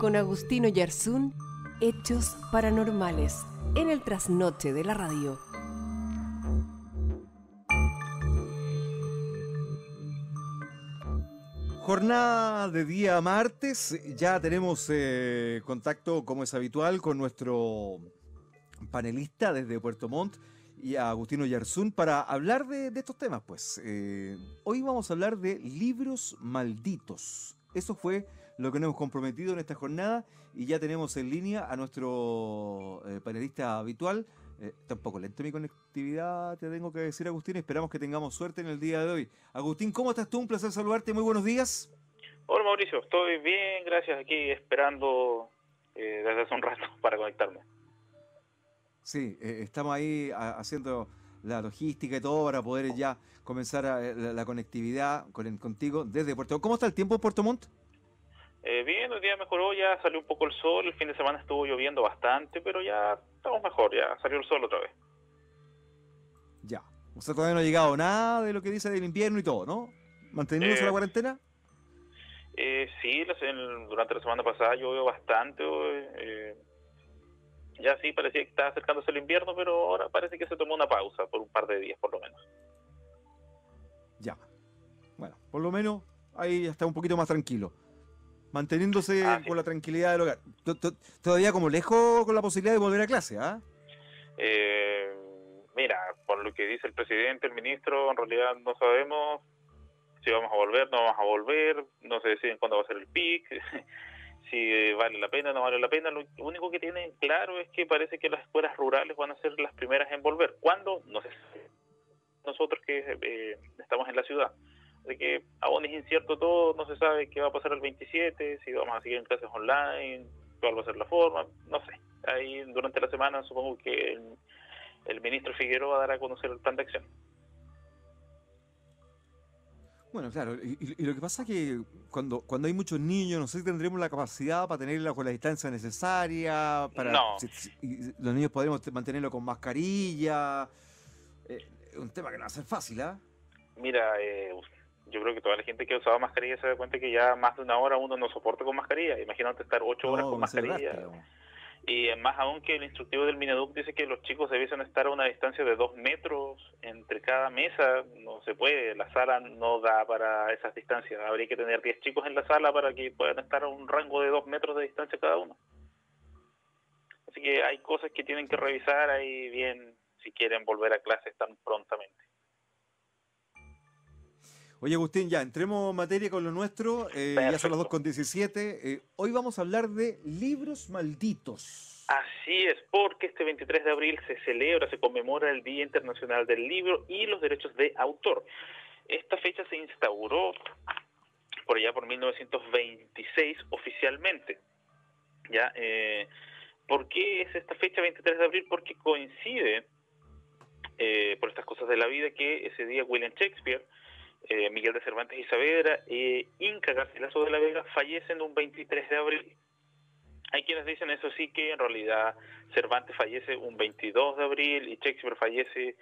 con Agustín Oyarzún, Hechos Paranormales, en el trasnoche de la radio. Jornada de día martes, ya tenemos contacto, como es habitual, con nuestro panelista desde Puerto Montt y a Agustín Oyarzún para hablar de estos temas. Pues hoy vamos a hablar de libros malditos. Eso fue lo que nos hemos comprometido en esta jornada y ya tenemos en línea a nuestro panelista habitual. Está un poco lento mi conectividad, te tengo que decir, Agustín. Esperamos que tengamos suerte en el día de hoy. Agustín, ¿cómo estás tú? Un placer saludarte. Muy buenos días. Hola, Mauricio. Estoy bien, gracias. Aquí esperando desde hace un rato para conectarme. Sí, estamos ahí haciendo la logística y todo para poder ya comenzar la conectividad contigo desde Puerto Montt. ¿Cómo está el tiempo en Puerto Montt? Bien, el día mejoró, ya salió un poco el sol. El fin de semana estuvo lloviendo bastante, pero ya estamos mejor, ya salió el sol otra vez. Ya. O sea, todavía no ha llegado nada de lo que dice del invierno y todo, ¿no? ¿Manteniéndose la cuarentena? Sí, durante la semana pasada llovió bastante. Ya sí, parecía que estaba acercándose el invierno, pero ahora parece que se tomó una pausa por un par de días, por lo menos. Ya. Bueno, por lo menos ahí está un poquito más tranquilo. Manteniéndose Sí. con la tranquilidad del hogar. Todavía como lejos con la posibilidad de volver a clase, ¿ah? Mira, por lo que dice el presidente, el ministro, en realidad no sabemos si vamos a volver, no vamos a volver, no se deciden cuándo va a ser el pic, si vale la pena, no vale la pena. Lo único que tienen claro es que parece que las escuelas rurales van a ser las primeras en volver. ¿Cuándo? No sé. Nosotros que estamos en la ciudad. Así que aún es incierto todo, no se sabe qué va a pasar el 27, si vamos a seguir en clases online, cuál va a ser la forma, no sé. Ahí durante la semana supongo que el ministro Figueroa dará a conocer el plan de acción. Bueno, claro, y lo que pasa es que cuando hay muchos niños, no sé si tendremos la capacidad para tenerlo con la distancia necesaria, No, y los niños podremos mantenerlo con mascarilla. Es un tema que no va a ser fácil, ¿ah? mira, yo creo que toda la gente que ha usado mascarilla se da cuenta que ya más de una hora uno no soporta con mascarilla. Imagínate estar 8 horas No, con comienza a mascarilla. digamos. Y más aún que el instructivo del Mineduc dice que los chicos debiesen estar a una distancia de 2 metros entre cada mesa. No se puede, la sala no da para esas distancias. Habría que tener 10 chicos en la sala para que puedan estar a un rango de 2 metros de distancia cada uno. Así que hay cosas que tienen que revisar ahí bien si quieren volver a clases tan prontamente. Oye, Agustín, ya entremos en materia con lo nuestro. Ya son las Perfecto. 2:17. Hoy vamos a hablar de libros malditos. Así es, porque este 23 de abril se conmemora el Día Internacional del Libro y los Derechos de Autor. Esta fecha se instauró por allá por 1926 oficialmente. ¿Ya? ¿Por qué es esta fecha 23 de abril? Porque coincide, por estas cosas de la vida, que ese día William Shakespeare, Miguel de Cervantes y Saavedra, Inca Garcilaso de la Vega fallecen un 23 de abril. Hay quienes dicen eso sí, que en realidad Cervantes fallece un 22 de abril y Shakespeare fallece,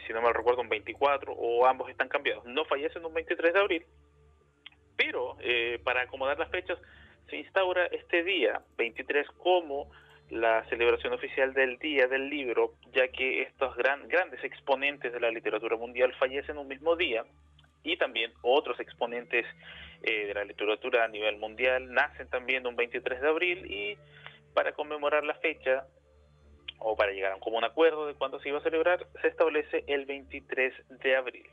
si no mal recuerdo, un 24, o ambos están cambiados. No fallecen un 23 de abril, pero para acomodar las fechas se instaura este día 23 como la celebración oficial del Día del Libro, ya que estos grandes exponentes de la literatura mundial fallecen un mismo día, y también otros exponentes de la literatura a nivel mundial nacen también un 23 de abril, y para conmemorar la fecha, o para llegar a un común acuerdo de cuándo se iba a celebrar, se establece el 23 de abril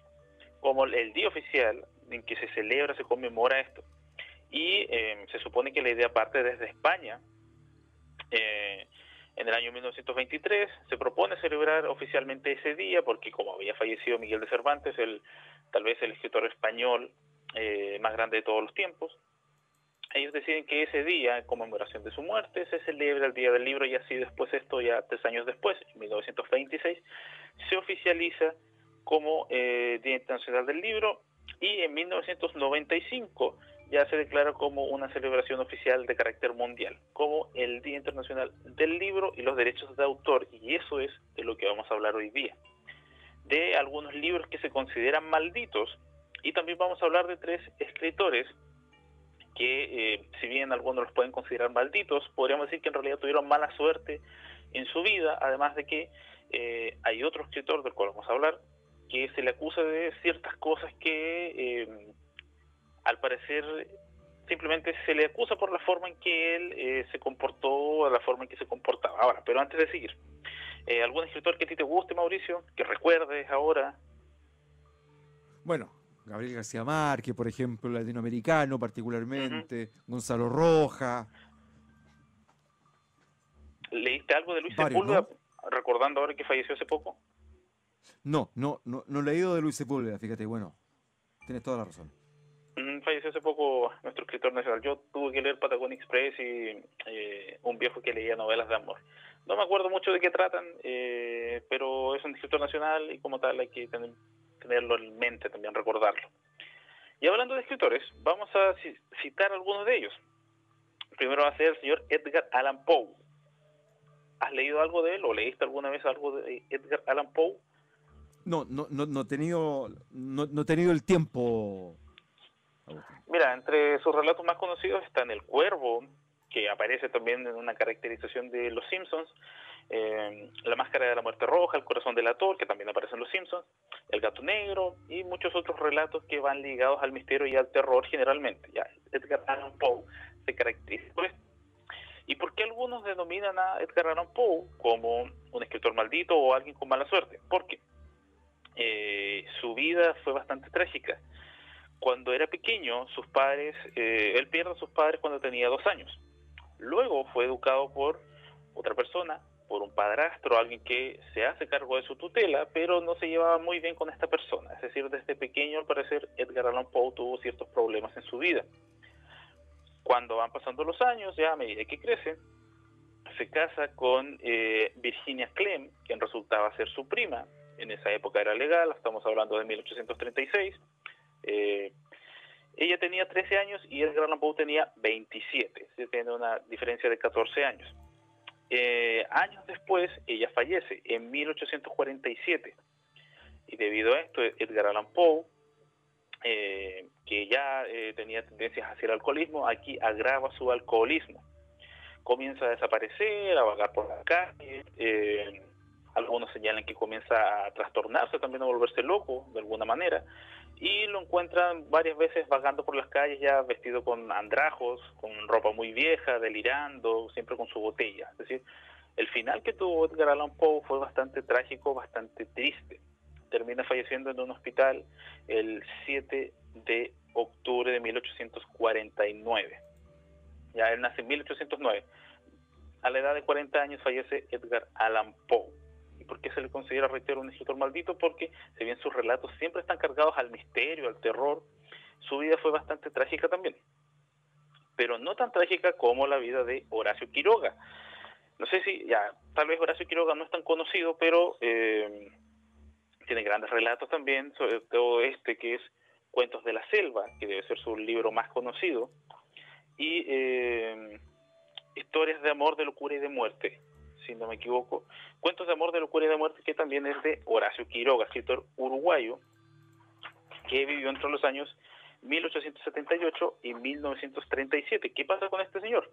como el día oficial en que se celebra, se conmemora esto. Y se supone que la idea parte desde España. En el año 1923 se propone celebrar oficialmente ese día porque, como había fallecido Miguel de Cervantes, tal vez el escritor español más grande de todos los tiempos, ellos deciden que ese día, en conmemoración de su muerte, se celebra el Día del Libro, y así después, esto ya 3 años después, en 1926, se oficializa como Día Internacional del Libro, y en 1995 ya se declara como una celebración oficial de carácter mundial, como el Día Internacional del Libro y los Derechos de Autor, y eso es de lo que vamos a hablar hoy día. De algunos libros que se consideran malditos, y también vamos a hablar de 3 escritores que si bien algunos los pueden considerar malditos, podríamos decir que en realidad tuvieron mala suerte en su vida, además de que hay otro escritor del cual vamos a hablar, que se le acusa de ciertas cosas que al parecer simplemente se le acusa por la forma en que él se comportó, la forma en que se comportaba. Ahora, pero antes de seguir, ¿algún escritor que a ti te guste, Mauricio, que recuerdes ahora? Bueno, Gabriel García Márquez, por ejemplo, latinoamericano particularmente, Uh-huh. Gonzalo Rojas. ¿Leíste algo de Luis Varios, Sepúlveda, ¿no? recordando ahora que falleció hace poco? No he leído de Luis Sepúlveda, fíjate, bueno, tienes toda la razón. Falleció hace poco nuestro escritor nacional. Yo tuve que leer Patagonia Express y un viejo que leía novelas de amor. No me acuerdo mucho de qué tratan, pero es un escritor nacional y como tal hay que tenerlo en mente, también recordarlo. Y hablando de escritores, vamos a citar algunos de ellos. Primero va a ser el señor Edgar Allan Poe. ¿Has leído algo de él o leíste alguna vez algo de Edgar Allan Poe? No he tenido el tiempo. Mira, entre sus relatos más conocidos están El Cuervo, que aparece también en una caracterización de Los Simpsons, La Máscara de la Muerte Roja, El Corazón delator, que también aparece en Los Simpsons, El Gato Negro y muchos otros relatos que van ligados al misterio y al terror generalmente. Ya, Edgar Allan Poe se caracteriza por esto. ¿Y por qué algunos denominan a Edgar Allan Poe como un escritor maldito o alguien con mala suerte? Porque su vida fue bastante trágica. Cuando era pequeño, sus padres, él pierde a sus padres cuando tenía 2 años. Luego fue educado por otra persona, por un padrastro, alguien que se hace cargo de su tutela, pero no se llevaba muy bien con esta persona. Es decir, desde pequeño, al parecer, Edgar Allan Poe tuvo ciertos problemas en su vida. Cuando van pasando los años, ya a medida que crece, se casa con Virginia Clem, quien resultaba ser su prima. En esa época era legal, estamos hablando de 1836. Ella tenía 13 años y Edgar Allan Poe tenía 27, se tiene una diferencia de 14 años. Años después, ella fallece en 1847 y debido a esto, Edgar Allan Poe, que ya tenía tendencias hacia el alcoholismo, aquí agrava su alcoholismo. Comienza a desaparecer, a vagar por la calle, algunos señalan que comienza a trastornarse, también a volverse loco de alguna manera, y lo encuentran varias veces vagando por las calles ya vestido con andrajos, con ropa muy vieja, delirando, siempre con su botella. Es decir, el final que tuvo Edgar Allan Poe fue bastante trágico, bastante triste. Termina falleciendo en un hospital el 7 de octubre de 1849. Ya él nace en 1809. A la edad de 40 años fallece Edgar Allan Poe. ¿Y por qué se le considera, reitero, un escritor maldito? Porque si bien sus relatos siempre están cargados al misterio, al terror, su vida fue bastante trágica también. Pero no tan trágica como la vida de Horacio Quiroga. No sé si, ya, tal vez Horacio Quiroga no es tan conocido, pero tiene grandes relatos también, sobre todo este que es Cuentos de la Selva, que debe ser su libro más conocido, y Historias de amor, de locura y de muerte, si no me equivoco. Cuentos de amor, de locura y de muerte, que también es de Horacio Quiroga, escritor uruguayo, que vivió entre los años 1878 y 1937. ¿Qué pasa con este señor?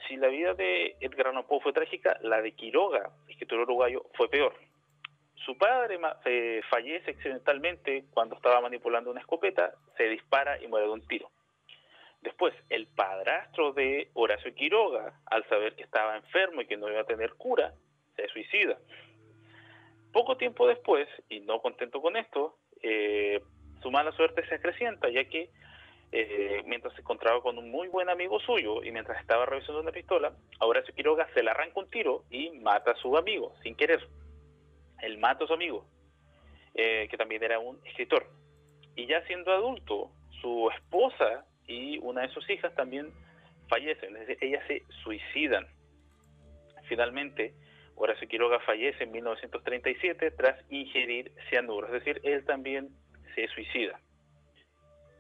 Si la vida de Edgar Allan Poe fue trágica, la de Quiroga, escritor uruguayo, fue peor. Su padre fallece accidentalmente cuando estaba manipulando una escopeta, se dispara y muere de un tiro. Después, el padrastro de Horacio Quiroga, al saber que estaba enfermo y que no iba a tener cura, se suicida. Poco tiempo después, y no contento con esto, su mala suerte se acrecienta, ya que mientras se encontraba con un muy buen amigo suyo y mientras estaba revisando una pistola, a Horacio Quiroga se le arranca un tiro y mata a su amigo, sin querer. Él mata a su amigo, que también era un escritor. Y ya siendo adulto, su esposa y una de sus hijas también fallecen, es decir, ellas se suicidan. Finalmente, Horacio Quiroga fallece en 1937 tras ingerir cianuro, es decir, él también se suicida.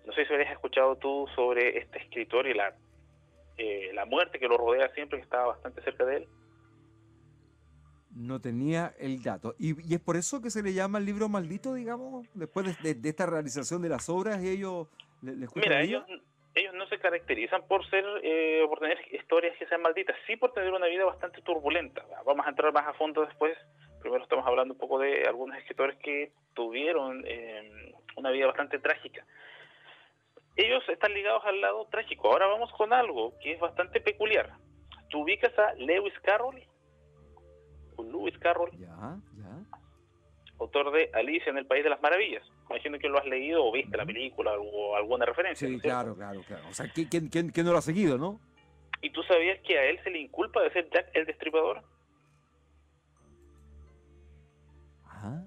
No sé si habías escuchado tú sobre este escritor y la muerte que lo rodea siempre, que estaba bastante cerca de él. No tenía el dato. ¿Y es por eso que se le llama el libro maldito, digamos? Después de esta realización de las obras, ellos les cuesta Mira, la vida. ellos no se caracterizan por ser, por tener historias que sean malditas, sí por tener una vida bastante turbulenta. Vamos a entrar más a fondo después. Primero estamos hablando un poco de algunos escritores que tuvieron una vida bastante trágica. Ellos están ligados al lado trágico. Ahora vamos con algo que es bastante peculiar. ¿Tú ubicas a Lewis Carroll? Lewis Carroll, Ya. autor de Alicia en el País de las Maravillas. Imagino que lo has leído o viste la película o alguna referencia. Sí, ¿no es cierto? claro. O sea, ¿quién no lo ha seguido, no? ¿Y tú sabías que a él se le inculpa de ser Jack el Destripador? Ah.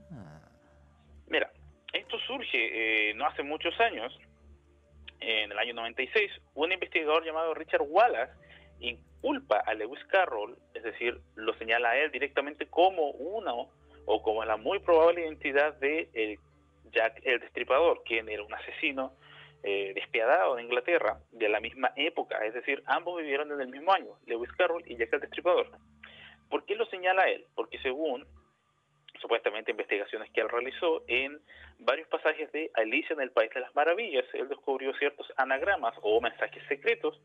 Mira, esto surge no hace muchos años, en el año 96, un investigador llamado Richard Wallace inculpa a Lewis Carroll, es decir, lo señala a él directamente como uno o como la muy probable identidad de Jack el Destripador, quien era un asesino despiadado de Inglaterra de la misma época, es decir, ambos vivieron en el mismo año, Lewis Carroll y Jack el Destripador. ¿Por qué lo señala a él? Porque según supuestamente investigaciones que él realizó en varios pasajes de Alicia en el País de las Maravillas, él descubrió ciertos anagramas o mensajes secretos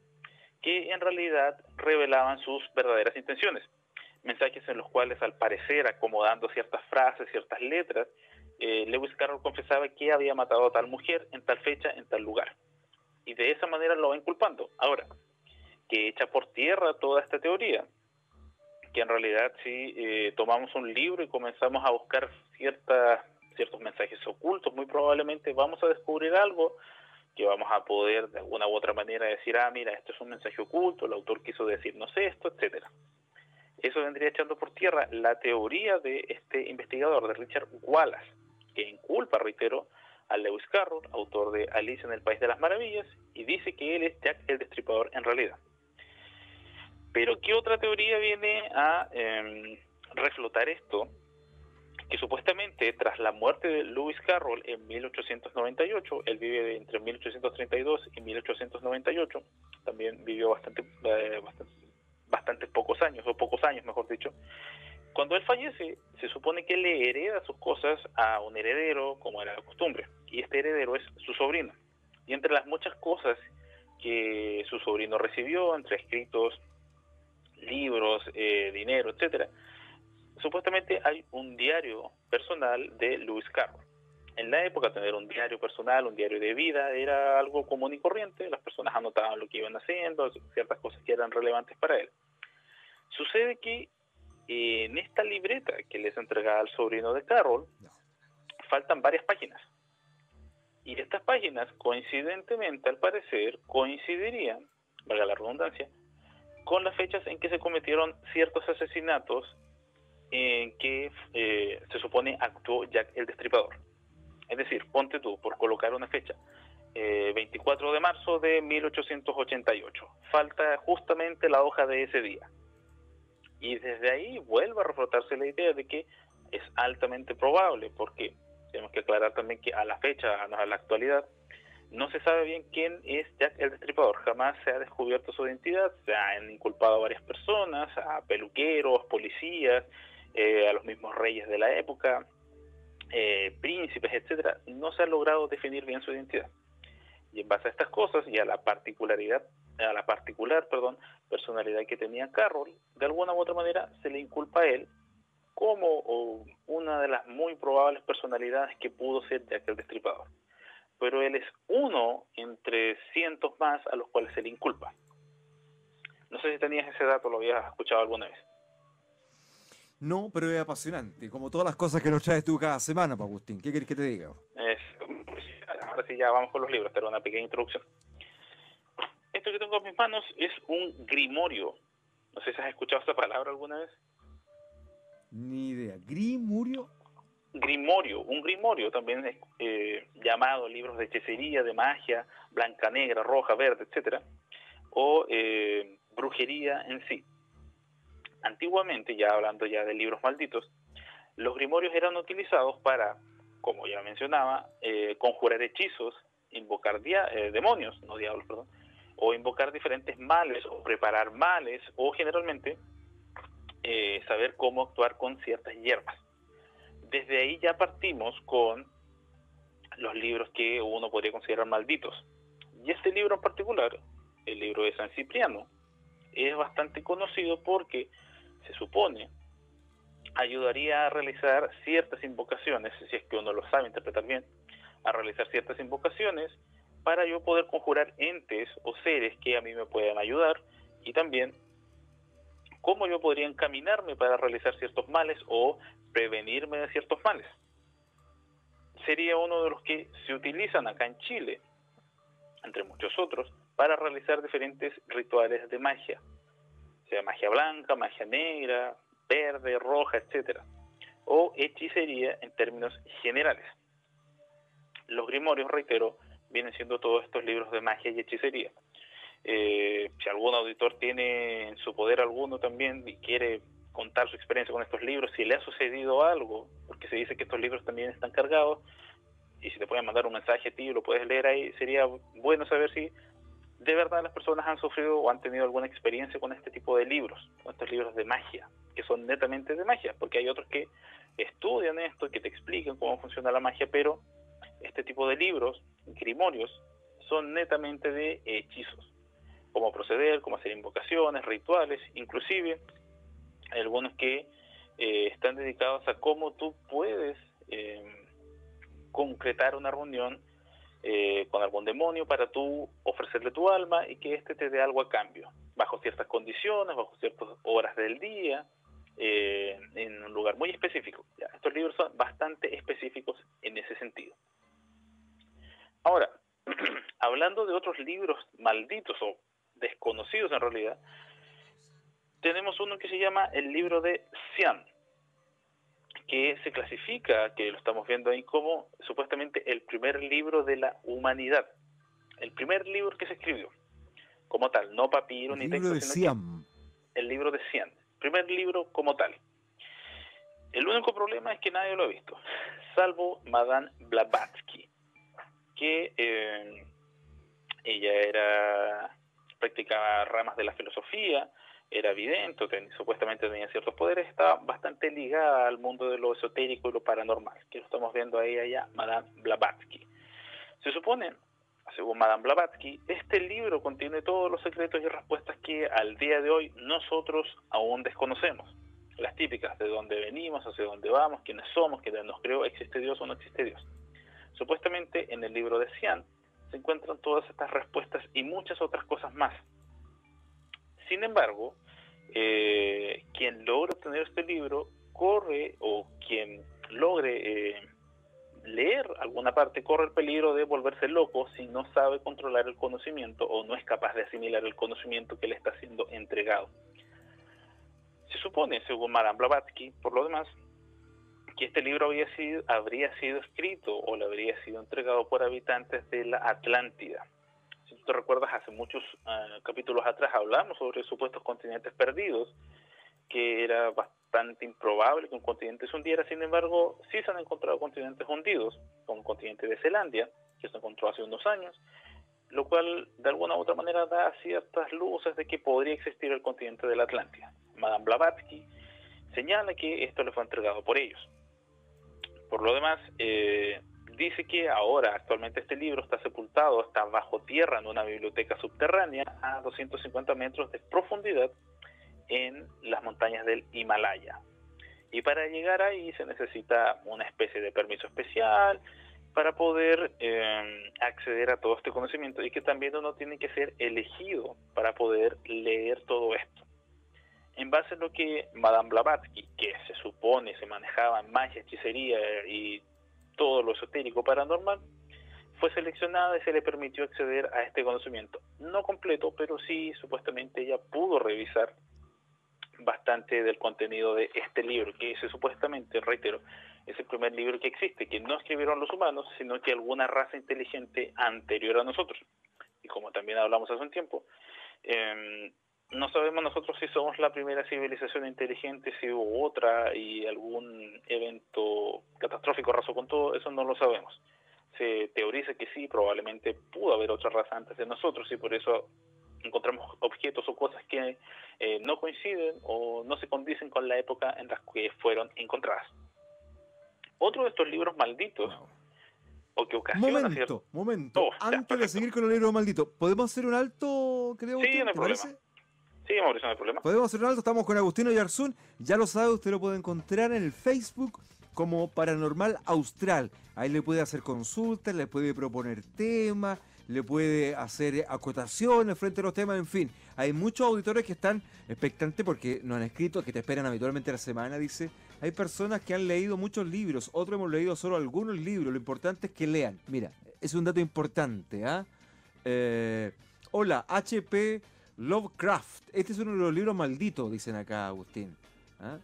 que en realidad revelaban sus verdaderas intenciones. Mensajes en los cuales, al parecer, acomodando ciertas frases, ciertas letras, Lewis Carroll confesaba que había matado a tal mujer en tal fecha, en tal lugar. Y de esa manera lo va inculpando. Ahora, que echa por tierra toda esta teoría, que en realidad si tomamos un libro y comenzamos a buscar ciertos mensajes ocultos, muy probablemente vamos a descubrir algo que vamos a poder de alguna u otra manera decir, mira, esto es un mensaje oculto, el autor quiso decirnos esto, etcétera. Eso vendría echando por tierra la teoría de este investigador, de Richard Wallace, que inculpa, reitero, a Lewis Carroll, autor de Alicia en el País de las Maravillas, y dice que él es Jack el Destripador en realidad. Pero ¿qué otra teoría viene a reflotar esto? Que supuestamente tras la muerte de Lewis Carroll en 1898, él vive entre 1832 y 1898, también vivió bastante pocos años mejor dicho. Cuando él fallece, se supone que le hereda sus cosas a un heredero, como era la costumbre, y este heredero es su sobrino. Y entre las muchas cosas que su sobrino recibió, entre escritos, libros, dinero, etcétera, supuestamente hay un diario personal de Lewis Carroll. En la época, tener un diario personal, un diario de vida, era algo común y corriente. Las personas anotaban lo que iban haciendo, ciertas cosas que eran relevantes para él. Sucede que en esta libreta que les entregaba al sobrino de Carroll, faltan varias páginas. Y estas páginas, coincidentemente, al parecer, coincidirían, valga la redundancia, con las fechas en que se cometieron ciertos asesinatos en que se supone actuó Jack el Destripador. Es decir, ponte tú, por colocar una fecha, 24 de marzo de 1888. Falta justamente la hoja de ese día. Y desde ahí vuelve a reflotarse la idea de que es altamente probable, porque tenemos que aclarar también que a la fecha, a la actualidad, no se sabe bien quién es Jack el Destripador. Jamás se ha descubierto su identidad. Se han inculpado a varias personas, a peluqueros, policías, a los mismos reyes de la época, príncipes, etcétera. No se ha logrado definir bien su identidad. Y en base a estas cosas y a la particular personalidad que tenía Carroll, de alguna u otra manera se le inculpa a él como una de las muy probables personalidades que pudo ser Jack el Destripador. Pero él es uno entre cientos más a los cuales se le inculpa. No sé si tenías ese dato, lo habías escuchado alguna vez. No, pero es apasionante, como todas las cosas que nos traes tú cada semana, pa' Agustín. ¿Qué querés que te diga? Ahora sí, ya vamos con los libros, pero una pequeña introducción. Esto que tengo en mis manos es un grimorio. No sé si has escuchado esta palabra alguna vez. Ni idea. ¿Grimurio? Grimorio. Un grimorio también es llamado libros de hechicería, de magia, blanca, negra, roja, verde, etcétera, o brujería en sí. Antiguamente, ya hablando ya de libros malditos, los grimorios eran utilizados para, como ya mencionaba, conjurar hechizos, invocar demonios, no diablos, perdón, o invocar diferentes males, o preparar males, o generalmente saber cómo actuar con ciertas hierbas. Desde ahí ya partimos con los libros que uno podría considerar malditos. Y este libro en particular, el libro de San Cipriano, es bastante conocido porque se supone ayudaría a realizar ciertas invocaciones, si es que uno lo sabe interpretar bien, a realizar ciertas invocaciones para yo poder conjurar entes o seres que a mí me puedan ayudar, y también cómo yo podría encaminarme para realizar ciertos males o prevenirme de ciertos males. Sería uno de los que se utilizan acá en Chile, entre muchos otros, para realizar diferentes rituales de magia, sea magia blanca, magia negra, verde, roja, etcétera, o hechicería en términos generales. Los grimorios, reitero, vienen siendo todos estos libros de magia y hechicería. Si algún auditor tiene en su poder alguno también y quiere contar su experiencia con estos libros, si le ha sucedido algo, porque se dice que estos libros también están cargados, y si te pueden mandar un mensaje a ti y lo puedes leer ahí, sería bueno saber si de verdad las personas han sufrido o han tenido alguna experiencia con este tipo de libros, con estos libros de magia, que son netamente de magia, porque hay otros que estudian esto, que te explican cómo funciona la magia, pero este tipo de libros, grimorios, son netamente de hechizos, cómo proceder, cómo hacer invocaciones, rituales, inclusive hay algunos que están dedicados a cómo tú puedes concretar una reunión con algún demonio para tú ofrecerle tu alma y que éste te dé algo a cambio, bajo ciertas condiciones, bajo ciertas horas del día, en un lugar muy específico. Ya, estos libros son bastante específicos en ese sentido. Ahora, hablando de otros libros malditos o desconocidos en realidad, tenemos uno que se llama el libro de Cian, que se clasifica, que lo estamos viendo ahí, como supuestamente el primer libro de la humanidad. El primer libro que se escribió, como tal, no papiro ni texto, sino que el libro de Cian, primer libro como tal. El único problema es que nadie lo ha visto, salvo Madame Blavatsky, que ella practicaba ramas de la filosofía, era vidente, supuestamente tenía ciertos poderes, estaba bastante ligada al mundo de lo esotérico y lo paranormal, que lo estamos viendo ahí allá, Madame Blavatsky. Se supone, según Madame Blavatsky, este libro contiene todos los secretos y respuestas que al día de hoy nosotros aún desconocemos. Las típicas, de dónde venimos, hacia dónde vamos, quiénes somos, quién nos creó, existe Dios o no existe Dios. Supuestamente en el libro de Cian se encuentran todas estas respuestas y muchas otras cosas más. Sin embargo, quien logre obtener este libro corre, o quien logre leer alguna parte, corre el peligro de volverse loco si no sabe controlar el conocimiento o no es capaz de asimilar el conocimiento que le está siendo entregado. Se supone, según Madame Blavatsky, por lo demás, que este libro habría sido escrito o le habría sido entregado por habitantes de la Atlántida. Si tú te recuerdas, hace muchos capítulos atrás hablamos sobre supuestos continentes perdidos, que era bastante improbable que un continente se hundiera. Sin embargo, sí se han encontrado continentes hundidos, como el continente de Zelandia, que se encontró hace unos años, lo cual de alguna u otra manera da ciertas luces de que podría existir el continente de la Atlántida. Madame Blavatsky señala que esto le fue entregado por ellos. Por lo demás, dice que ahora, actualmente, este libro está sepultado, está bajo tierra en una biblioteca subterránea a 250 metros de profundidad en las montañas del Himalaya. Y para llegar ahí se necesita una especie de permiso especial para poder acceder a todo este conocimiento, y que también uno tiene que ser elegido para poder leer todo esto. En base a lo que Madame Blavatsky, que se supone se manejaba en magia, hechicería y todo lo esotérico paranormal, fue seleccionada y se le permitió acceder a este conocimiento. No completo, pero sí supuestamente ella pudo revisar bastante del contenido de este libro, que supuestamente, reitero, es el primer libro que existe, que no escribieron los humanos, sino que alguna raza inteligente anterior a nosotros. Y como también hablamos hace un tiempo, no sabemos nosotros si somos la primera civilización inteligente, si hubo otra y algún evento catastrófico arrasó con todo, eso no lo sabemos. Se teoriza que sí, probablemente pudo haber otra raza antes de nosotros, y por eso encontramos objetos o cosas que no coinciden o no se condicen con la época en la que fueron encontradas. Otro de estos libros malditos o que ocasiona Momento. Oh, ya, Antes de perfecto. seguir con el libro maldito, ¿podemos hacer un alto, querido Sí, Agustín? no hay ¿Te problema. parece? Sí, Mauricio, no hay problema. Podemos hacer un alto, estamos con Agustino Yarzún. Ya lo sabe, usted lo puede encontrar en el Facebook como Paranormal Austral. Ahí le puede hacer consultas, le puede proponer temas, le puede hacer acotaciones frente a los temas, en fin. Hay muchos auditores que están expectantes porque nos han escrito, que te esperan habitualmente a la semana, dice. Hay personas que han leído muchos libros, otros hemos leído solo algunos libros. Lo importante es que lean. Mira, es un dato importante, ¿ah? Hola, HP Lovecraft. Este es uno de los libros malditos, dicen acá, Agustín. ¿Ah?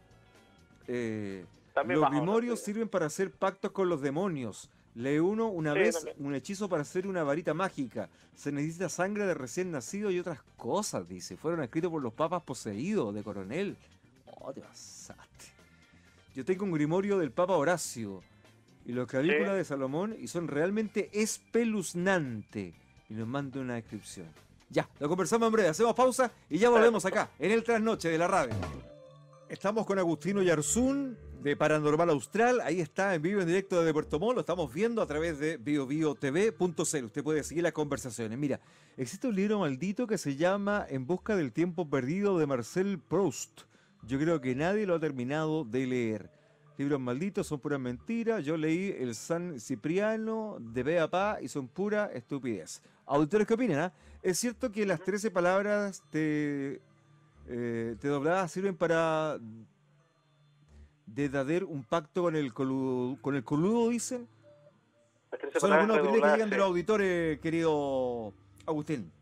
También Los más o menos. grimorios sirven para hacer pactos con los demonios. Lee uno una Sí, vez también. un hechizo para hacer una varita mágica. Se necesita sangre de recién nacido y otras cosas, dice. Fueron escritos por los papas poseídos de Coronel. Oh, te pasaste. Yo tengo un grimorio del Papa Horacio y los clavículas de Salomón y son realmente espeluznantes. Y nos manda una descripción. Ya, lo conversamos en breve, hacemos pausa y ya volvemos acá, en el trasnoche de la radio. Estamos con Agustino Yarzún de Paranormal Austral, ahí está en vivo en directo desde Puerto Montt, lo estamos viendo a través de biobiotv.cl, usted puede seguir las conversaciones. Mira, existe un libro maldito que se llama En busca del tiempo perdido de Marcel Proust. Yo creo que nadie lo ha terminado de leer. Libros malditos son puras mentiras. Yo leí el San Cipriano de Bea Pa y son pura estupidez. Auditores, ¿qué opinan? Ah? ¿Es cierto que las 13 palabras te dobladas sirven para deshacer un pacto con el coludo, dicen? Las 13 Son palabras algunas opiniones que redobladas, llegan de sí. los auditores, querido Agustín.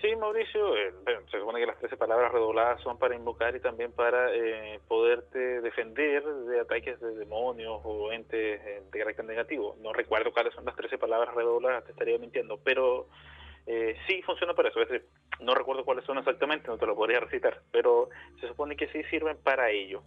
Sí, Mauricio, bueno, se supone que las 13 palabras redobladas son para invocar y también para poderte defender de ataques de demonios o entes de carácter negativo. No recuerdo cuáles son las 13 palabras redobladas, te estaría mintiendo, pero sí funciona para eso. Es decir, no recuerdo cuáles son exactamente, no te lo podría recitar, pero se supone que sí sirven para ello.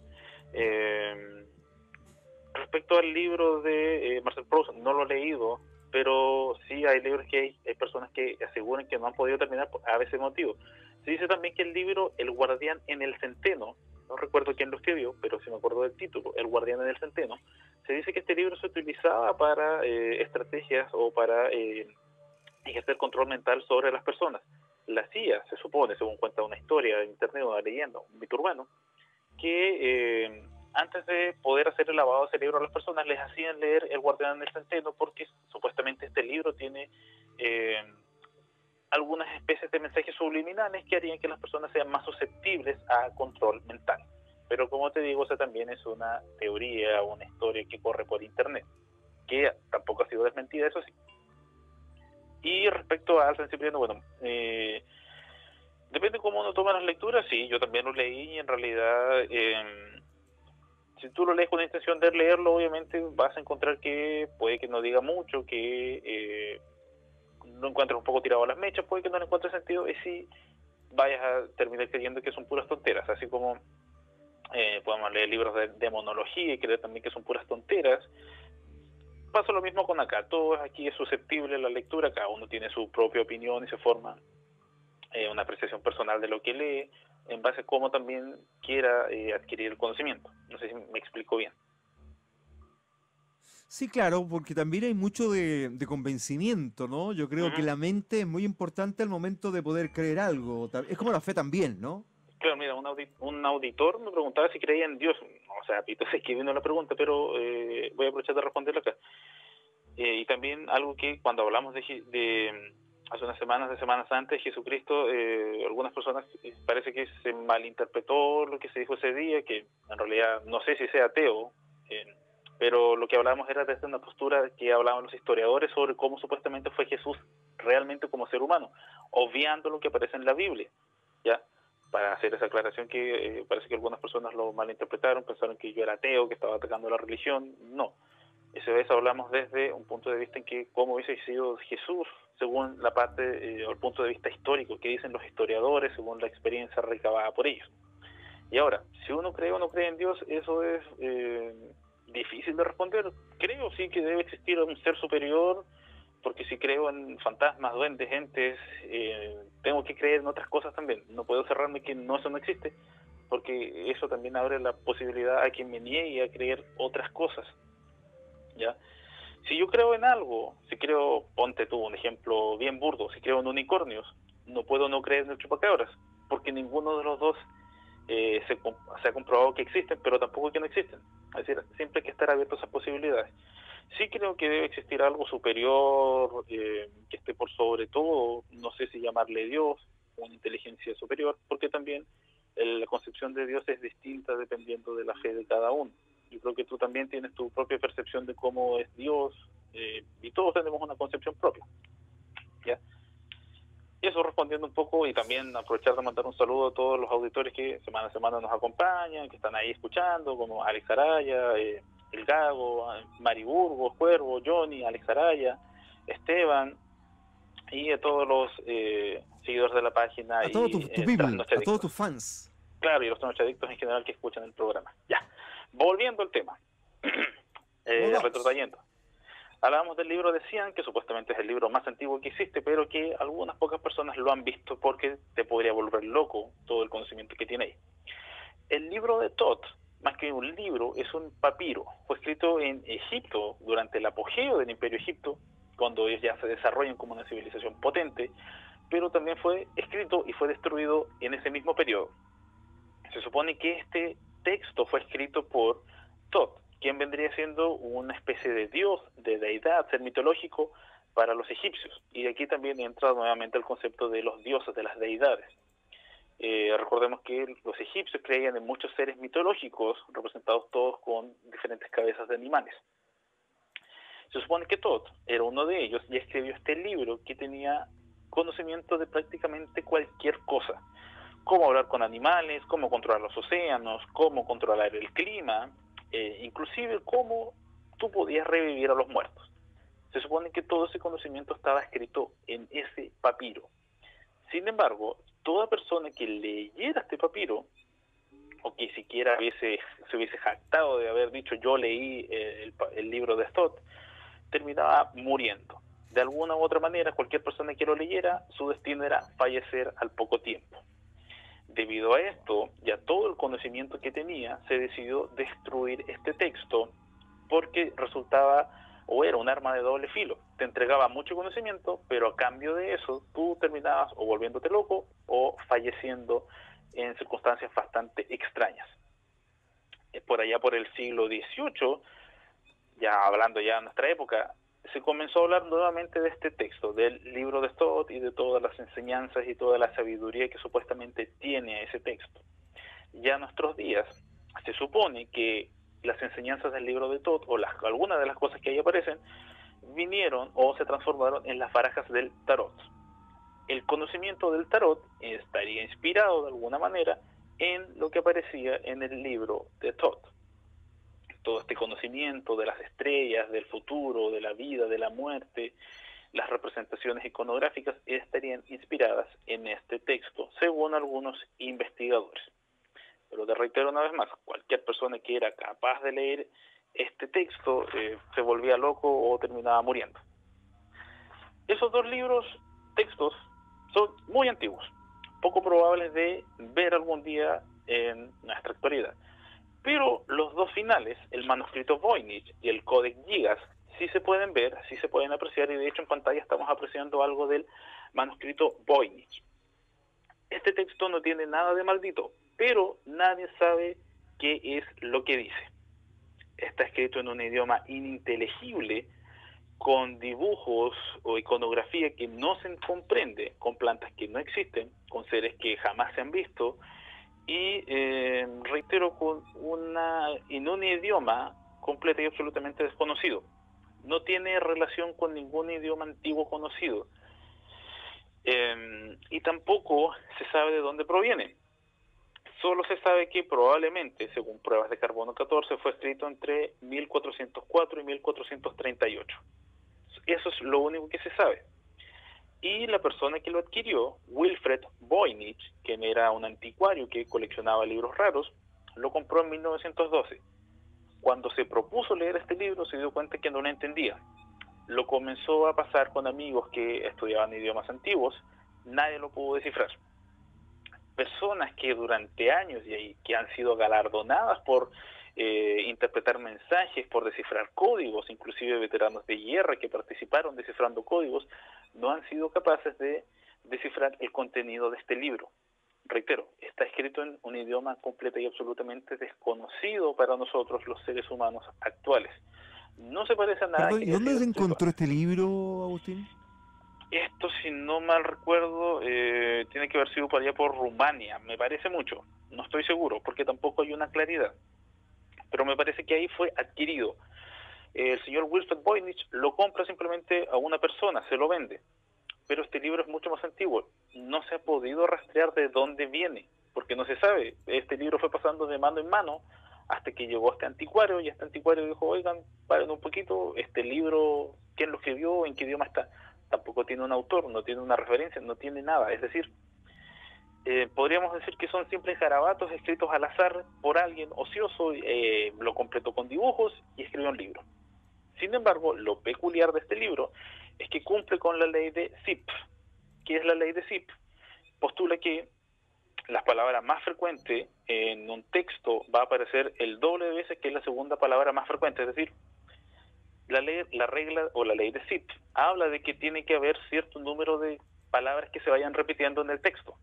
Respecto al libro de Marcel Proust, no lo he leído, pero sí hay libros que hay personas que aseguran que no han podido terminar a veces motivo. Se dice también que el libro El guardián en el centeno, no recuerdo quién lo escribió, pero sí me acuerdo del título, El guardián en el centeno, se dice que este libro se utilizaba para estrategias o para ejercer control mental sobre las personas. La CIA, se supone, según cuenta una historia de internet, una leyenda, un mito urbano, que antes de poder hacer el lavado de cerebro a las personas les hacían leer El guardián en el centeno porque supuestamente este libro tiene algunas especies de mensajes subliminales que harían que las personas sean más susceptibles a control mental. Pero como te digo, esa también es una teoría, una historia que corre por internet, que tampoco ha sido desmentida, eso sí. Y respecto a San Cipriano, bueno, depende cómo uno toma las lecturas. Sí, yo también lo leí y en realidad si tú lo lees con la intención de leerlo, obviamente vas a encontrar que puede que no diga mucho, que lo encuentres un poco tirado a las mechas, puede que no le encuentres sentido, y si vayas a terminar creyendo que son puras tonteras, así como podemos leer libros de demonología y creer también que son puras tonteras. Pasa lo mismo con acá, todo aquí es susceptible a la lectura, cada uno tiene su propia opinión y se forma una apreciación personal de lo que lee, en base a cómo también quiera adquirir el conocimiento. No sé si me explico bien. Sí, claro, porque también hay mucho de convencimiento, ¿no? Yo creo que la mente es muy importante al momento de poder creer algo. Es como la fe también, ¿no? Claro, mira, un auditor me preguntaba si creía en Dios. O sea, Pito, sé que vino la pregunta, pero voy a aprovechar de responderla acá. Y también algo que cuando hablamos de hace unas semanas, de Semana Santa, de Jesucristo, algunas personas parece que se malinterpretó lo que se dijo ese día, que en realidad no sé si sea ateo, pero lo que hablábamos era desde una postura que hablaban los historiadores sobre cómo supuestamente fue Jesús realmente como ser humano, obviando lo que aparece en la Biblia, ¿ya? Para hacer esa aclaración que parece que algunas personas lo malinterpretaron, pensaron que yo era ateo, que estaba atacando la religión. No. Esa vez hablamos desde un punto de vista en que cómo hubiese sido Jesús según la parte o el punto de vista histórico que dicen los historiadores según la experiencia recabada por ellos. Y ahora, si uno cree o no cree en Dios, eso es difícil de responder. Creo sí que debe existir un ser superior, porque si creo en fantasmas, duendes, entes, tengo que creer en otras cosas también. No puedo cerrarme que no, eso no existe, porque eso también abre la posibilidad a que me niegue a creer otras cosas, ¿ya? Si yo creo en algo, si creo, ponte tú un ejemplo bien burdo, si creo en unicornios, no puedo no creer en el chupacabras, porque ninguno de los dos se ha comprobado que existen, pero tampoco que no existen. Es decir, siempre hay que estar abiertos a esas posibilidades. Sí creo que debe existir algo superior, que esté por sobre todo, no sé si llamarle Dios, una inteligencia superior, porque también la concepción de Dios es distinta dependiendo de la fe de cada uno. Yo creo que tú también tienes tu propia percepción de cómo es Dios, y todos tenemos una concepción propia, ¿ya? Y eso respondiendo un poco, y también aprovechar de mandar un saludo a todos los auditores que semana a semana nos acompañan, que están ahí escuchando, como Alex Araya, El Gago, Mari Burgos, Cuervo, Johnny, Alex Araya, Esteban, y a todos los seguidores de la página A todos y tu people, a todos trasnochadictos. tus fans. Claro, y los trasnochadictos en general que escuchan el programa. Ya, volviendo al tema, retrotrayendo. Hablábamos del libro de Cian, que supuestamente es el libro más antiguo que existe, pero que algunas pocas personas lo han visto porque te podría volver loco todo el conocimiento que tiene ahí. El libro de Tot, más que un libro, es un papiro. Fue escrito en Egipto durante el apogeo del Imperio Egipto, cuando ellos ya se desarrollan como una civilización potente, pero también fue escrito y fue destruido en ese mismo periodo. Se supone que este texto fue escrito por Tot, quien vendría siendo una especie de dios, de deidad, ser mitológico para los egipcios. Y aquí también entra nuevamente el concepto de los dioses, de las deidades. Recordemos que los egipcios creían en muchos seres mitológicos, representados todos con diferentes cabezas de animales. Se supone que Tot era uno de ellos y escribió este libro que tenía conocimiento de prácticamente cualquier cosa. Cómo hablar con animales, cómo controlar los océanos, cómo controlar el clima, inclusive cómo tú podías revivir a los muertos. Se supone que todo ese conocimiento estaba escrito en ese papiro. Sin embargo, toda persona que leyera este papiro, o que siquiera se hubiese jactado de haber dicho yo leí el libro de Tot, terminaba muriendo. De alguna u otra manera, cualquier persona que lo leyera, su destino era fallecer al poco tiempo. Debido a esto y a todo el conocimiento que tenía, se decidió destruir este texto porque resultaba o era un arma de doble filo. Te entregaba mucho conocimiento, pero a cambio de eso tú terminabas o volviéndote loco o falleciendo en circunstancias bastante extrañas. Por allá por el siglo XVIII, ya hablando ya de nuestra época, se comenzó a hablar nuevamente de este texto, del libro de Tot y de todas las enseñanzas y toda la sabiduría que supuestamente tiene ese texto. Ya en nuestros días se supone que las enseñanzas del libro de Tot, o algunas de las cosas que ahí aparecen, vinieron o se transformaron en las barajas del tarot. El conocimiento del tarot estaría inspirado de alguna manera en lo que aparecía en el libro de Tot. Todo este conocimiento de las estrellas, del futuro, de la vida, de la muerte, las representaciones iconográficas estarían inspiradas en este texto, según algunos investigadores. Pero te reitero una vez más, cualquier persona que era capaz de leer este texto se volvía loco o terminaba muriendo. Esos dos textos, son muy antiguos, poco probables de ver algún día en nuestra actualidad. Pero los dos finales, el manuscrito Voynich y el Codex Gigas, sí se pueden ver, sí se pueden apreciar, y de hecho en pantalla estamos apreciando algo del manuscrito Voynich. Este texto no tiene nada de maldito, pero nadie sabe qué es lo que dice. Está escrito en un idioma ininteligible, con dibujos o iconografía que no se comprende, con plantas que no existen, con seres que jamás se han visto, y reitero, en un idioma completo y absolutamente desconocido. No tiene relación con ningún idioma antiguo conocido, y tampoco se sabe de dónde proviene. Solo se sabe que probablemente, según pruebas de carbono 14, fue escrito entre 1404 y 1438. Eso es lo único que se sabe. Y la persona que lo adquirió, Wilfred Voynich, quien era un anticuario que coleccionaba libros raros, lo compró en 1912. Cuando se propuso leer este libro, se dio cuenta que no lo entendía. Lo comenzó a pasar con amigos que estudiaban idiomas antiguos, nadie lo pudo descifrar. Personas que durante años y que han sido galardonadas por interpretar mensajes, por descifrar códigos. Inclusive veteranos de guerra que participaron descifrando códigos no han sido capaces de descifrar el contenido de este libro. Reitero, está escrito en un idioma completa y absolutamente desconocido para nosotros los seres humanos actuales. No se parece a nada. Perdón, ¿y dónde se encontró este libro, Agustín? Esto, si no mal recuerdo, tiene que haber sido por allá por Rumania, me parece mucho, no estoy seguro, porque tampoco hay una claridad, pero me parece que ahí fue adquirido. El señor Wilfred Voynich lo compra simplemente a una persona, se lo vende, pero este libro es mucho más antiguo, no se ha podido rastrear de dónde viene, porque no se sabe. Este libro fue pasando de mano en mano hasta que llegó a este anticuario, y este anticuario dijo, oigan, paren un poquito, este libro, ¿quién lo escribió? ¿En qué idioma está? Tampoco tiene un autor, no tiene una referencia, no tiene nada. Es decir, podríamos decir que son simples garabatos escritos al azar por alguien ocioso, lo completó con dibujos y escribió un libro. Sin embargo, lo peculiar de este libro es que cumple con la ley de Zipf. ¿Qué es la ley de Zipf? Postula que las palabras más frecuentes en un texto va a aparecer el doble de veces que es la segunda palabra más frecuente. Es decir, la regla o la ley de Zipf habla de que tiene que haber cierto número de palabras que se vayan repitiendo en el texto,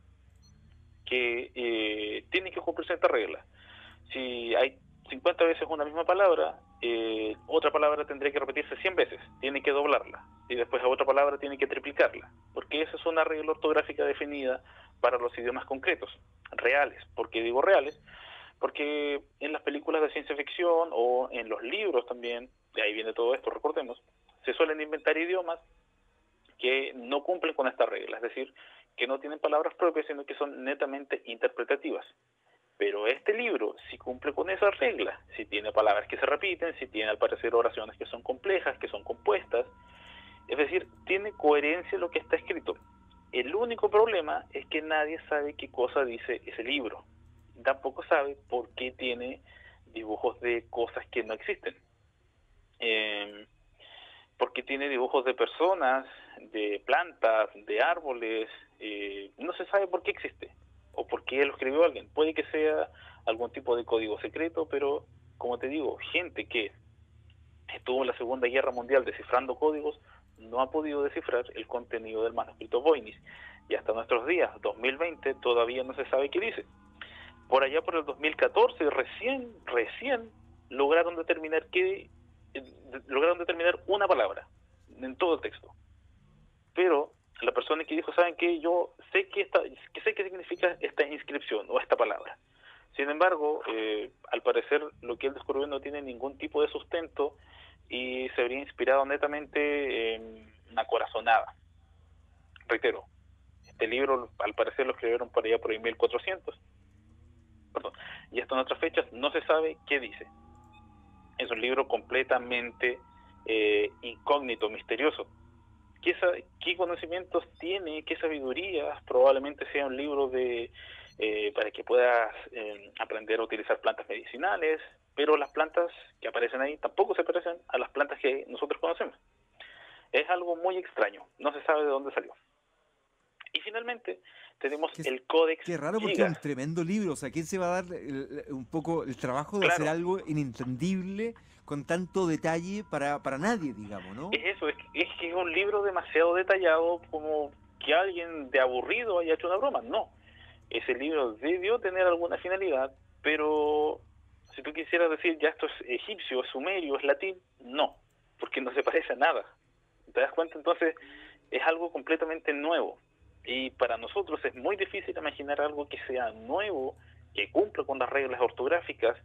que tiene que cumplirse esta regla. Si hay 50 veces una misma palabra, otra palabra tendría que repetirse 100 veces, tiene que doblarla, y después a otra palabra tiene que triplicarla, porque esa es una regla ortográfica definida para los idiomas concretos, reales. ¿Por qué digo reales? Porque en las películas de ciencia ficción o en los libros también, de ahí viene todo esto, recordemos, se suelen inventar idiomas que no cumplen con esta regla, es decir, que no tienen palabras propias, sino que son netamente interpretativas. Pero este libro sí cumple con esa regla, si tiene palabras que se repiten, si tiene al parecer oraciones que son complejas, que son compuestas, es decir, tiene coherencia lo que está escrito. El único problema es que nadie sabe qué cosa dice ese libro, tampoco sabe por qué tiene dibujos de cosas que no existen, porque tiene dibujos de personas, de plantas, de árboles, no se sabe por qué existe o por qué lo escribió alguien. Puede que sea algún tipo de código secreto, pero como te digo, gente que estuvo en la Segunda Guerra Mundial descifrando códigos no ha podido descifrar el contenido del manuscrito Voynich, y hasta nuestros días, 2020, todavía no se sabe qué dice. Por allá por el 2014 recién lograron determinar una palabra en todo el texto, pero la persona que dijo, ¿saben qué? Yo sé qué significa esta inscripción o esta palabra. Sin embargo, al parecer lo que él descubrió no tiene ningún tipo de sustento y se habría inspirado netamente en una corazonada. Reitero, este libro al parecer lo escribieron por allá por el 1400. Perdón, y hasta en otras fechas no se sabe qué dice. Es un libro completamente incógnito, misterioso. ¿Qué conocimientos tiene? ¿Qué sabiduría? Probablemente sea un libro para que puedas aprender a utilizar plantas medicinales, pero las plantas que aparecen ahí tampoco se parecen a las plantas que nosotros conocemos. Es algo muy extraño, no se sabe de dónde salió. Y finalmente tenemos el Códex Qué raro, porque es un tremendo libro. O sea, ¿quién se va a dar un poco el trabajo de hacer algo inentendible con tanto detalle para nadie, digamos, ¿no? Es eso, es que es un libro demasiado detallado como que alguien de aburrido haya hecho una broma. No, ese libro debió tener alguna finalidad, pero si tú quisieras decir, ya esto es egipcio, es sumerio, es latín, no, porque no se parece a nada. ¿Te das cuenta? Entonces es algo completamente nuevo. Y para nosotros es muy difícil imaginar algo que sea nuevo, que cumpla con las reglas ortográficas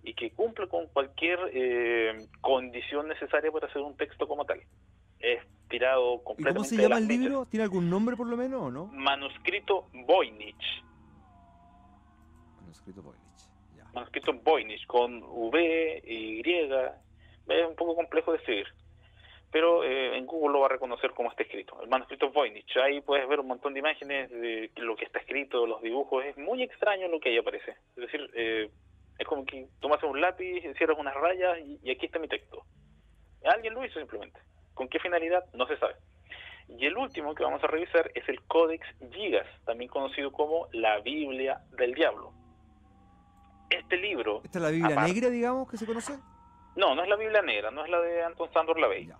y que cumpla con cualquier condición necesaria para hacer un texto como tal. Es tirado completamente. ¿Y cómo se llama el libro? ¿Tiene algún nombre por lo menos o no? Manuscrito Voynich. Manuscrito Voynich, ya. Manuscrito Voynich, con V, Y, es un poco complejo de escribir, pero en Google lo va a reconocer como está escrito. El manuscrito Voynich, ahí puedes ver un montón de imágenes de lo que está escrito, los dibujos, es muy extraño lo que ahí aparece. Es decir, es como que tomas un lápiz, cierras unas rayas y aquí está mi texto. Alguien lo hizo simplemente. ¿Con qué finalidad? No se sabe. Y el último que vamos a revisar es el Códex Gigas, también conocido como la Biblia del Diablo. Este libro... ¿Esta es la Biblia negra, digamos, que se conoce? No, no es la Biblia negra, no es la de Anton Sandor Lavey. Ya.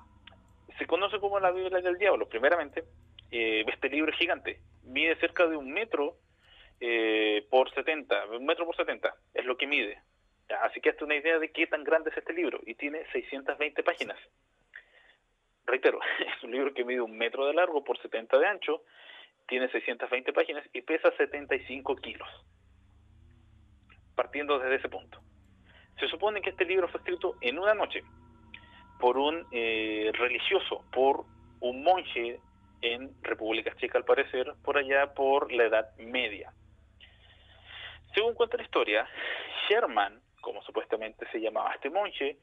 Se conoce como la Biblia del Diablo. Primeramente, este libro es gigante, mide cerca de 1 metro por 70, 1 metro por 70, es lo que mide. Así que hazte una idea de qué tan grande es este libro, y tiene 620 páginas. Reitero, es un libro que mide 1 metro de largo por 70 de ancho, tiene 620 páginas y pesa 75 kilos. Partiendo desde ese punto. Se supone que este libro fue escrito en una noche por un religioso, por un monje en República Checa, al parecer, por allá por la Edad Media. Según cuenta la historia, Sherman, como supuestamente se llamaba este monje,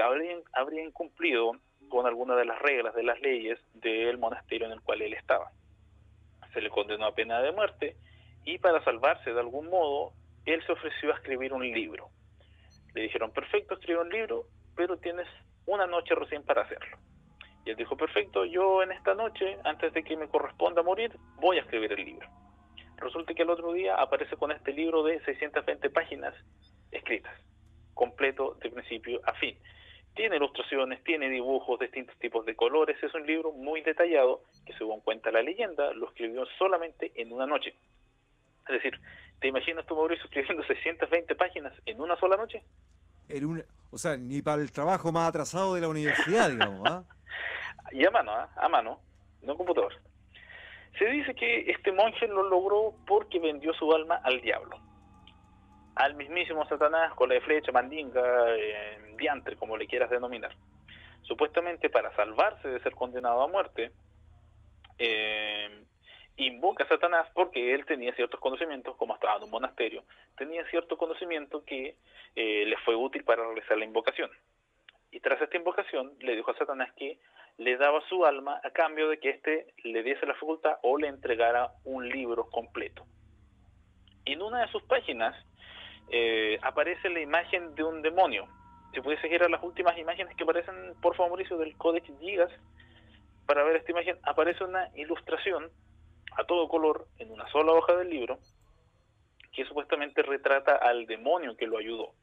habría incumplido con alguna de las reglas, de las leyes del monasterio en el cual él estaba. Se le condenó a pena de muerte y para salvarse de algún modo, él se ofreció a escribir un libro. Le dijeron, perfecto, escribe un libro, pero tienes una noche recién para hacerlo. Y él dijo, perfecto, yo en esta noche, antes de que me corresponda morir, voy a escribir el libro. Resulta que el otro día aparece con este libro de 620 páginas escritas, completo de principio a fin. Tiene ilustraciones, tiene dibujos, distintos tipos de colores, es un libro muy detallado que, según cuenta la leyenda, lo escribió solamente en una noche. Es decir, ¿te imaginas tú, Mauricio, escribiendo 620 páginas en una sola noche? O sea, ni para el trabajo más atrasado de la universidad, digamos, ¿ah? Y a mano, no computador. Se dice que este monje lo logró porque vendió su alma al diablo, al mismísimo Satanás, con la flecha, mandinga, diantre, como le quieras denominar. Supuestamente para salvarse de ser condenado a muerte, invoca a Satanás porque él tenía ciertos conocimientos, como estaba en un monasterio, tenía cierto conocimiento que le fue útil para realizar la invocación. Y tras esta invocación le dijo a Satanás que le daba su alma a cambio de que éste le diese la facultad o le entregara un libro completo. En una de sus páginas aparece la imagen de un demonio. Si pudiese ir a las últimas imágenes que aparecen, por favor, Mauricio, del Codex Gigas, para ver esta imagen, aparece una ilustración a todo color en una sola hoja del libro que supuestamente retrata al demonio que lo ayudó,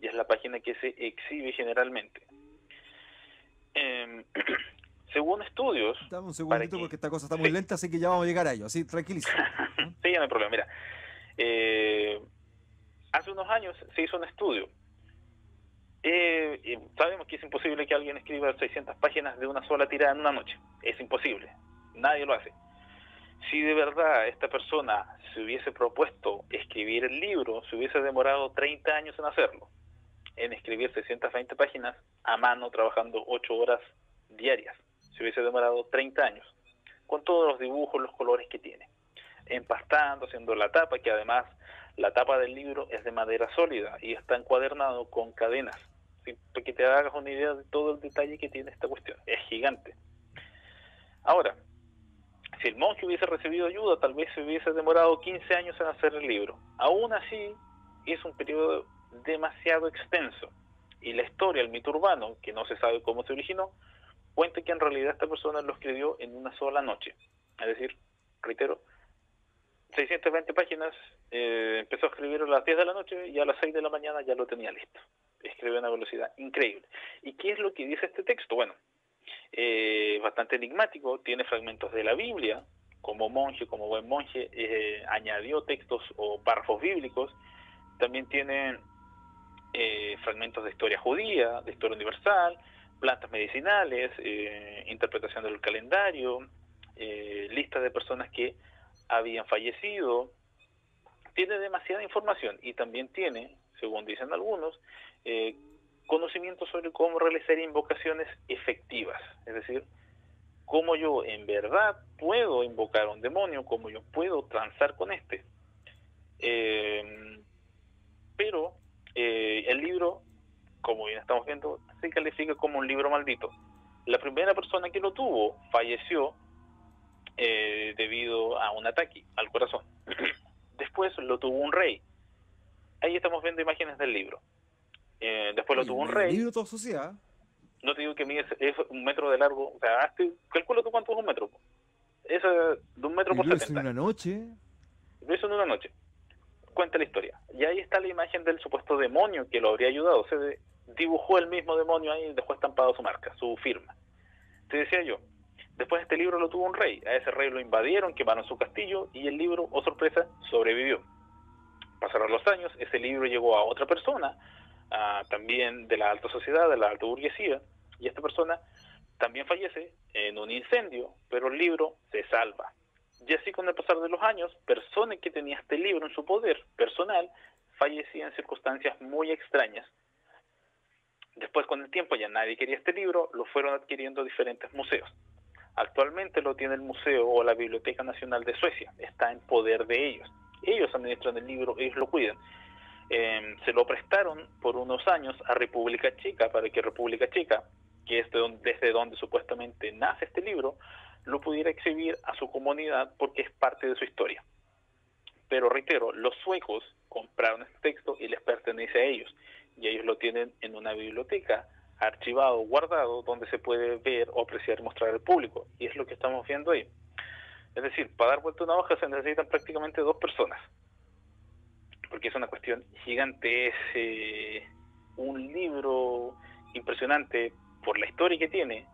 y es la página que se exhibe generalmente. Según estudios... Dame un segundito porque esta cosa está muy lenta, así que ya vamos a llegar a ello, así, tranquilísimo. Sí, ya no hay problema. Mira, hace unos años se hizo un estudio. Y sabemos que es imposible que alguien escriba 600 páginas de una sola tirada en una noche. Es imposible. Nadie lo hace. Si de verdad esta persona se hubiese propuesto escribir el libro, se hubiese demorado 30 años en hacerlo, en escribir 620 páginas a mano, trabajando 8 horas diarias. Se hubiese demorado 30 años, con todos los dibujos, los colores que tiene, empastando, haciendo la tapa, que además la tapa del libro es de madera sólida y está encuadernado con cadenas, ¿sí? Para que te hagas una idea de todo el detalle que tiene esta cuestión. Es gigante. Ahora, si el monje hubiese recibido ayuda, tal vez se hubiese demorado 15 años en hacer el libro. Aún así, es un periodo demasiado extenso. Y la historia, el mito urbano, que no se sabe cómo se originó, cuenta que en realidad esta persona lo escribió en una sola noche. Es decir, reitero, 620 páginas, empezó a escribir a las 10 de la noche y a las 6 de la mañana ya lo tenía listo. Escribió a una velocidad increíble. ¿Y qué es lo que dice este texto? Bueno, bastante enigmático, tiene fragmentos de la Biblia. Como monje, como buen monje, añadió textos o párrafos bíblicos. También tiene fragmentos de historia judía, de historia universal, plantas medicinales, interpretación del calendario, listas de personas que habían fallecido. Tiene demasiada información y también tiene, según dicen algunos, conocimiento sobre cómo realizar invocaciones efectivas, es decir, cómo yo en verdad puedo invocar a un demonio, cómo yo puedo transar con este. Pero el libro, como bien estamos viendo, se califica como un libro maldito. La primera persona que lo tuvo falleció debido a un ataque al corazón. Después lo tuvo un rey. Ahí estamos viendo imágenes del libro. Después lo tuvo un rey. ¿El libro todo sociedad? No te digo que mide es 1 metro de largo. O sea, calcula tú cuánto es 1 metro. Es de 1 metro por 70. ¿Lo hizo en una noche? Lo hizo en una noche. cuenta la historia. Y ahí está la imagen del supuesto demonio que lo habría ayudado. Se dibujó el mismo demonio ahí y dejó estampado su marca, su firma. Te decía yo, después este libro lo tuvo un rey. A ese rey lo invadieron, quemaron su castillo y el libro, oh sorpresa, sobrevivió. Pasaron los años, ese libro llegó a otra persona, también de la alta sociedad, de la alta burguesía, y esta persona también fallece en un incendio, pero el libro se salva. Y así con el pasar de los años, personas que tenían este libro en su poder personal fallecían en circunstancias muy extrañas. Después, con el tiempo, ya nadie quería este libro, lo fueron adquiriendo diferentes museos. Actualmente lo tiene el Museo o la Biblioteca Nacional de Suecia, está en poder de ellos. Ellos administran el libro, ellos lo cuidan. Se lo prestaron por unos años a República Checa para que República Checa, que es desde donde supuestamente nace este libro, lo pudiera exhibir a su comunidad porque es parte de su historia. Pero reitero, los suecos compraron este texto y les pertenece a ellos, y ellos lo tienen en una biblioteca, archivado, guardado, donde se puede ver, apreciar y mostrar al público, y es lo que estamos viendo ahí. Es decir, para dar vuelta a una hoja se necesitan prácticamente 2 personas, porque es una cuestión gigante, es un libro impresionante por la historia que tiene,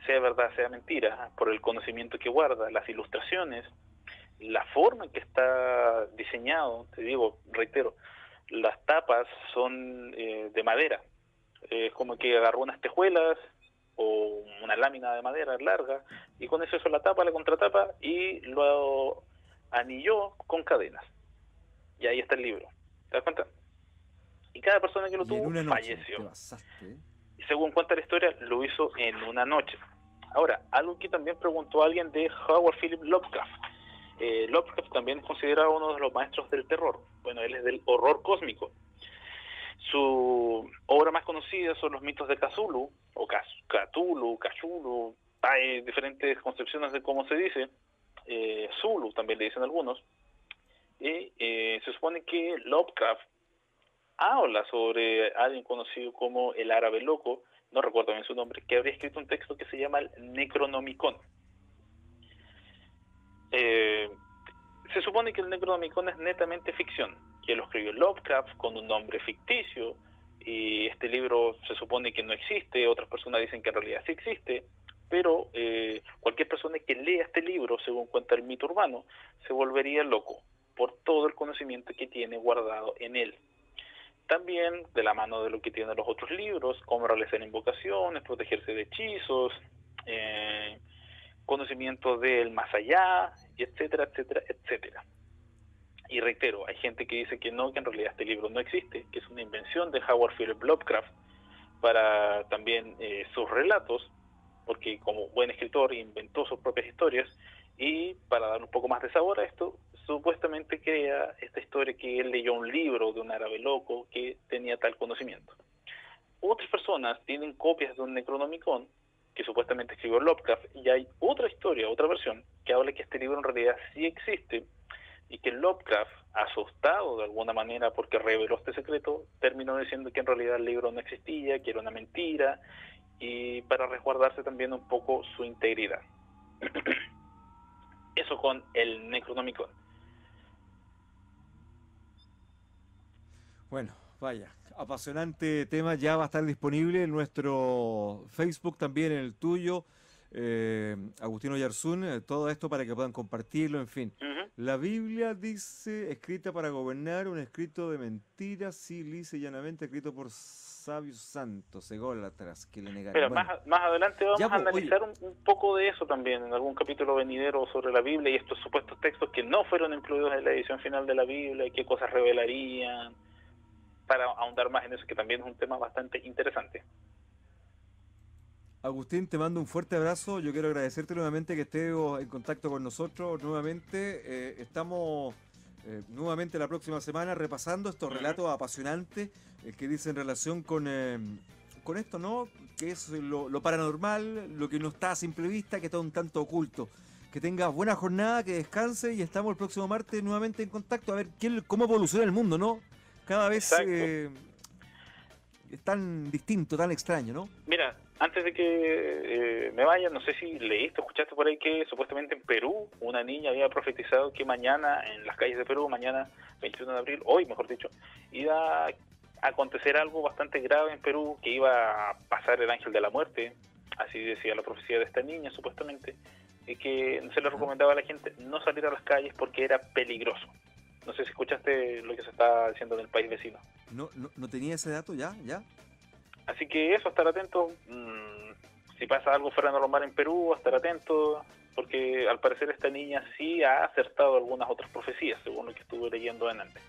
sea verdad, sea mentira, por el conocimiento que guarda, las ilustraciones, la forma en que está diseñado. Te digo, reitero, las tapas son de madera, es como que agarró unas tejuelas o una lámina de madera larga y con eso hizo la tapa, la contratapa y lo anilló con cadenas. Y ahí está el libro, ¿te das cuenta? Y cada persona que lo tuvo falleció. Y según cuenta la historia, lo hizo en una noche. Ahora, algo que también preguntó alguien de Howard Philip Lovecraft. Lovecraft también es considerado uno de los maestros del terror. Bueno, él es del horror cósmico. Su obra más conocida son los mitos de Cthulhu, o Cthulhu, hay diferentes concepciones de cómo se dice. Zulu también le dicen algunos. Y se supone que Lovecraft habla sobre alguien conocido como el árabe loco, no recuerdo bien su nombre, que habría escrito un texto que se llama el Necronomicon. Se supone que el Necronomicon es netamente ficción, que lo escribió Lovecraft con un nombre ficticio, y este libro se supone que no existe, otras personas dicen que en realidad sí existe, pero cualquier persona que lea este libro, según cuenta el mito urbano, se volvería loco por todo el conocimiento que tiene guardado en él. También de la mano de lo que tienen los otros libros, cómo realizar invocaciones, protegerse de hechizos, conocimiento del más allá, etcétera, etcétera, etcétera. Y reitero, hay gente que dice que no, que en realidad este libro no existe, que es una invención de Howard Philip Lovecraft para también sus relatos, porque como buen escritor inventó sus propias historias, y para dar un poco más de sabor a esto, supuestamente crea esta historia que él leyó un libro de un árabe loco que tenía tal conocimiento. Otras personas tienen copias de un Necronomicon que supuestamente escribió Lovecraft, y hay otra historia, otra versión, que habla que este libro en realidad sí existe, y que Lovecraft, asustado de alguna manera porque reveló este secreto, terminó diciendo que en realidad el libro no existía, que era una mentira, y para resguardarse también un poco su integridad. Eso con el Necronomicon. Bueno, vaya, apasionante tema, ya va a estar disponible en nuestro Facebook, también en el tuyo, Agustino Oyarzún, todo esto para que puedan compartirlo, en fin. La Biblia dice, escrita para gobernar, un escrito de mentiras, sí, lisa y llanamente, escrito por sabios santos, ególatras, que le negaron. Pero bueno, más adelante vamos ya, a analizar un poco de eso también, en algún capítulo venidero sobre la Biblia y estos supuestos textos que no fueron incluidos en la edición final de la Biblia, y qué cosas revelarían, para ahondar más en eso, que también es un tema bastante interesante. Agustín, te mando un fuerte abrazo. Yo quiero agradecerte nuevamente que estés en contacto con nosotros nuevamente. Estamos nuevamente la próxima semana repasando estos relatos apasionantes que dicen relación con esto, ¿no? Que es lo paranormal, lo que no está a simple vista, que está un tanto oculto. Que tengas buena jornada, que descanse, y estamos el próximo martes nuevamente en contacto a ver cómo evoluciona el mundo, ¿no? Cada vez es tan distinto, tan extraño, ¿no? Mira, antes de que me vaya, no sé si leíste o escuchaste por ahí que supuestamente en Perú una niña había profetizado que mañana, en las calles de Perú, mañana 21 de abril, hoy mejor dicho, iba a acontecer algo bastante grave en Perú, que iba a pasar el ángel de la muerte, así decía la profecía de esta niña supuestamente, y que se le recomendaba a la gente no salir a las calles porque era peligroso. No sé si escuchaste lo que se está diciendo en el país vecino. No tenía ese dato ya. Así que eso, estar atento. Si pasa algo fuera normal en Perú, estar atento, porque al parecer esta niña sí ha acertado algunas otras profecías, según lo que estuve leyendo antes.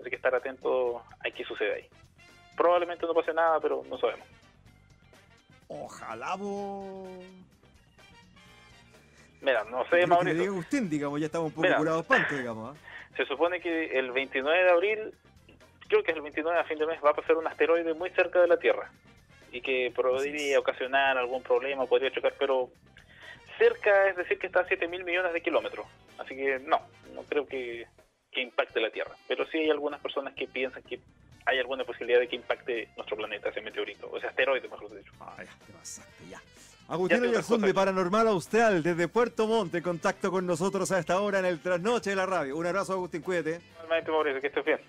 Así que estar atento a qué sucede ahí. Probablemente no pase nada, pero no sabemos. Ojalá vos. Mira, no sé, Mauricio. Que diga Agustín, digamos, ya estamos un poco curados pantos, digamos. Se supone que el 29 de abril, creo que es el 29 a fin de mes, va a pasar un asteroide muy cerca de la Tierra y que podría ocasionar algún problema, podría chocar, pero cerca es decir que está a 7.000 millones de kilómetros. Así que no creo que impacte la Tierra. Pero sí hay algunas personas que piensan que hay alguna posibilidad de que impacte nuestro planeta ese meteorito, o ese asteroide, mejor dicho. Ay, te pasaste ya. Agustín Oyarzún de Paranormal Austral, desde Puerto Montt, en contacto con nosotros a esta hora en el Trasnoche de la Radio. Un abrazo, Agustín, cuídate. Normalmente, Mauricio, que estés bien.